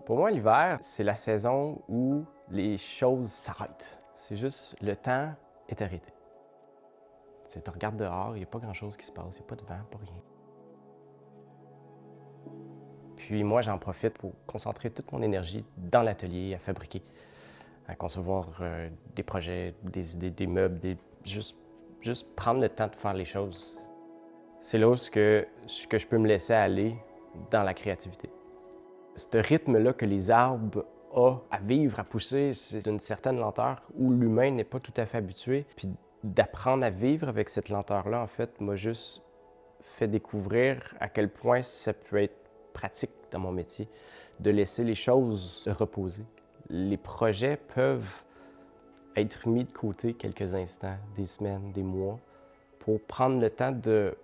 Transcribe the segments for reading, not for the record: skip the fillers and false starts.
Pour moi, l'hiver, c'est la saison où les choses s'arrêtent. C'est juste, le temps est arrêté. Tu regardes dehors, il n'y a pas grand-chose qui se passe, il n'y a pas de vent, pas rien. Puis moi, j'en profite pour concentrer toute mon énergie dans l'atelier, à fabriquer, à concevoir des projets, des idées, des meubles, juste prendre le temps de faire les choses. C'est là où je peux me laisser aller dans la créativité. Ce rythme-là que les arbres ont à vivre, à pousser, c'est d'une certaine lenteur où l'humain n'est pas tout à fait habitué. Puis d'apprendre à vivre avec cette lenteur-là, en fait, m'a juste fait découvrir à quel point ça peut être pratique dans mon métier, de laisser les choses se reposer. Les projets peuvent être mis de côté quelques instants, des semaines, des mois, pour prendre le temps de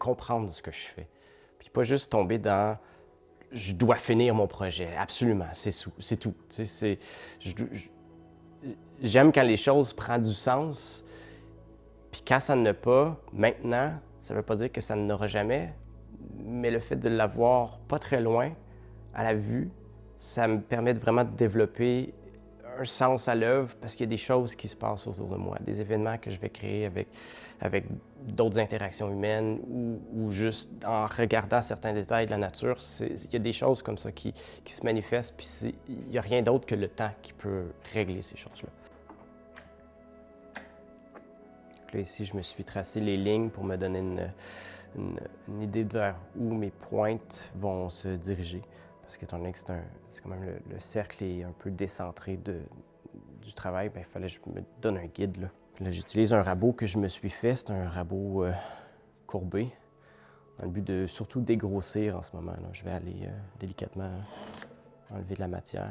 comprendre ce que je fais. Puis pas juste tomber dans « je dois finir mon projet », absolument, c'est tout. J'aime quand les choses prennent du sens, puis quand ça n'a pas, maintenant, ça ne veut pas dire que ça n'aura jamais, mais le fait de l'avoir pas très loin, à la vue, ça me permet vraiment de développer un sens à l'œuvre parce qu'il y a des choses qui se passent autour de moi, des événements que je vais créer avec d'autres interactions humaines ou juste en regardant certains détails de la nature, il y a des choses comme ça qui se manifestent, puis il n'y a rien d'autre que le temps qui peut régler ces choses-là. Là, ici, je me suis tracé les lignes pour me donner une idée vers où mes pointes vont se diriger. Parce qu'étant donné que c'est quand même le cercle est un peu décentré du travail, bien, il fallait que je me donne un guide. Là, j'utilise un rabot que je me suis fait, c'est un rabot courbé, dans le but de surtout dégrossir en ce moment. Là. Je vais aller délicatement enlever de la matière.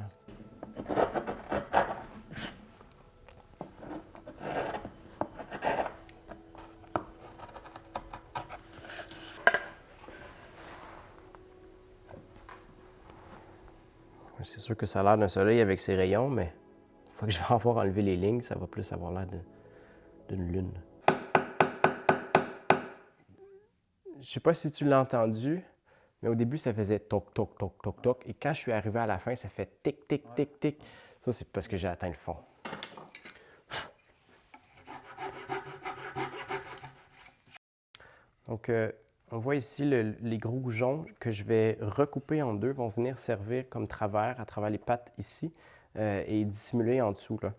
C'est sûr que ça a l'air d'un soleil avec ses rayons, mais une fois que je vais avoir enlevé les lignes, ça va plus avoir l'air d'une lune. Je sais pas si tu l'as entendu, mais au début, ça faisait toc, toc, toc, toc, toc. Et quand je suis arrivé à la fin, ça fait tic, tic, tic, tic. Ça, c'est parce que j'ai atteint le fond. Donc, on voit ici les gros goujons que je vais recouper en deux, vont venir servir comme travers à travers les pattes ici et dissimuler en dessous. Là.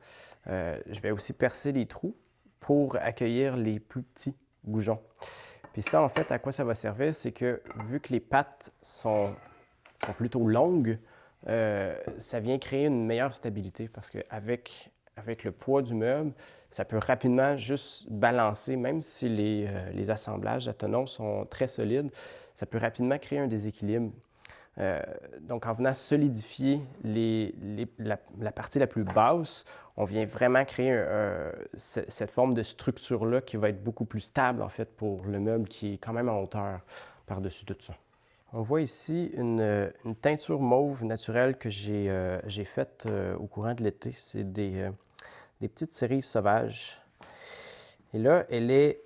Je vais aussi percer les trous pour accueillir les plus petits goujons. Puis ça, en fait, à quoi ça va servir, c'est que vu que les pattes sont plutôt longues, ça vient créer une meilleure stabilité parce qu'avec le poids du meuble, ça peut rapidement juste balancer, même si les assemblages atonomes sont très solides, ça peut rapidement créer un déséquilibre. Donc, en venant solidifier la partie la plus basse, on vient vraiment créer cette forme de structure-là qui va être beaucoup plus stable, en fait, pour le meuble qui est quand même en hauteur par-dessus tout ça. On voit ici une teinture mauve naturelle que j'ai faite au courant de l'été. C'est des petites cerises sauvages. Et là, elle est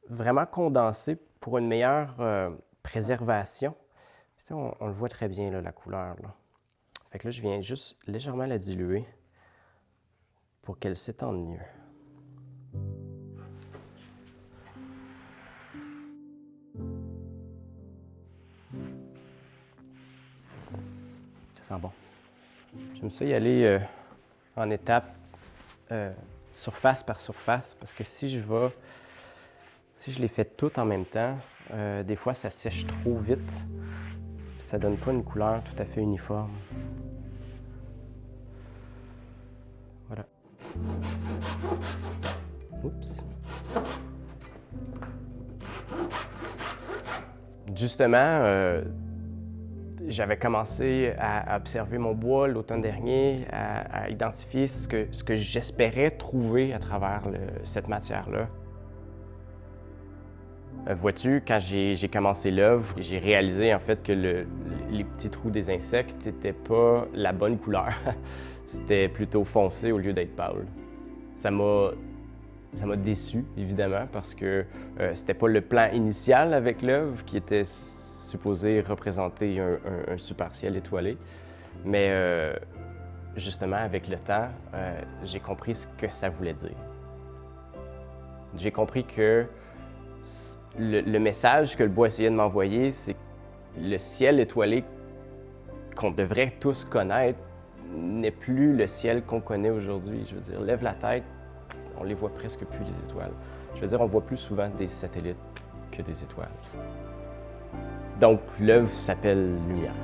vraiment condensée pour une meilleure préservation. On le voit très bien, là, la couleur. Là. Fait que là, je viens juste légèrement la diluer pour qu'elle s'étende mieux. Ça sent bon. J'aime ça y aller en étapes, surface par surface, parce que si je les fais toutes en même temps, des fois, ça sèche trop vite. Ça donne pas une couleur tout à fait uniforme. Voilà. Oups. Justement, j'avais commencé à observer mon bois l'automne dernier, à identifier ce que j'espérais trouver à travers cette matière-là. Vois-tu, quand j'ai commencé l'œuvre, j'ai réalisé en fait que les petits trous des insectes n'étaient pas la bonne couleur. C'était plutôt foncé au lieu d'être pâle. Ça m'a déçu, évidemment, parce que c'était pas le plan initial avec l'œuvre qui était supposé représenter un super ciel étoilé. Mais justement, avec le temps, j'ai compris ce que ça voulait dire. J'ai compris que le message que le bois essayait de m'envoyer, c'est que le ciel étoilé qu'on devrait tous connaître n'est plus le ciel qu'on connaît aujourd'hui. Je veux dire, lève la tête, on les voit presque plus, les étoiles. Je veux dire, on voit plus souvent des satellites que des étoiles. Donc, l'œuvre s'appelle Lumière.